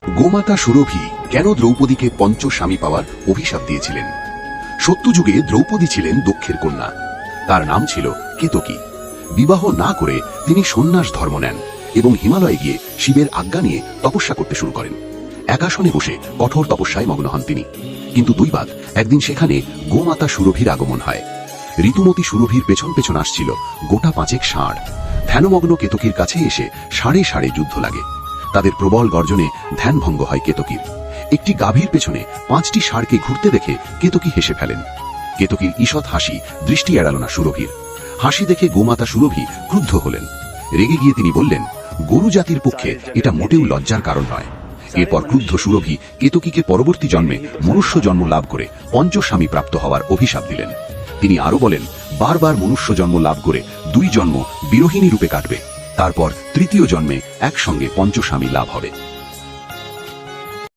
গোমাতা সুরভি কেন দ্রৌপদীকে পঞ্চস্বামী পাওয়ার অভিশাপ দিয়েছিলেন? সত্যযুগে দ্রৌপদী ছিলেন দক্ষের কন্যা। তার নাম ছিল কেতকী। বিবাহ না করে তিনি সন্ন্যাস ধর্ম নেন এবং হিমালয়ে গিয়ে শিবের আজ্ঞা নিয়ে তপস্যা করতে শুরু করেন। একাসনে বসে কঠোর তপস্যায় মগ্ন হন তিনি। কিন্তু দুইবাদ একদিন সেখানে গোমাতা সুরভির আগমন হয়। ঋতুমতী সুরভির পেছন পেছন আসছিল গোটা 5 ষাঁড়। ধ্যানমগ্ন কেতকীর কাছে এসে সাড়ে সাড়ে যুদ্ধ লাগে। তাদের প্রবল গর্জনে ধ্যানভঙ্গ হয় কেতকীর। একটি গাভীর পেছনে 5টি ষাঁড়কে ঘুরতে দেখে কেতকী হেসে ফেলেন। কেতকীর ঈষৎ হাসি দৃষ্টি এড়াল না সুরভির। হাসি দেখে গোমাতা সুরভি ক্রুদ্ধ হলেন। রেগে গিয়ে তিনি বললেন, গরু জাতির পক্ষে এটা মোটেও লজ্জার কারণ নয়। এরপর ক্রুদ্ধ সুরভি কেতকীকে পরবর্তী জন্মে মনুষ্য জন্ম লাভ করে পঞ্চস্বামী প্রাপ্ত হওয়ার অভিশাপ দিলেন। তিনি আরো বলেন, বারবার মনুষ্য জন্ম লাভ করে 2 জন্ম বিরোহিণী রূপে কাটবে, তারপর তৃতীয় জন্মে একসঙ্গে পঞ্চস্বামী লাভ হবে।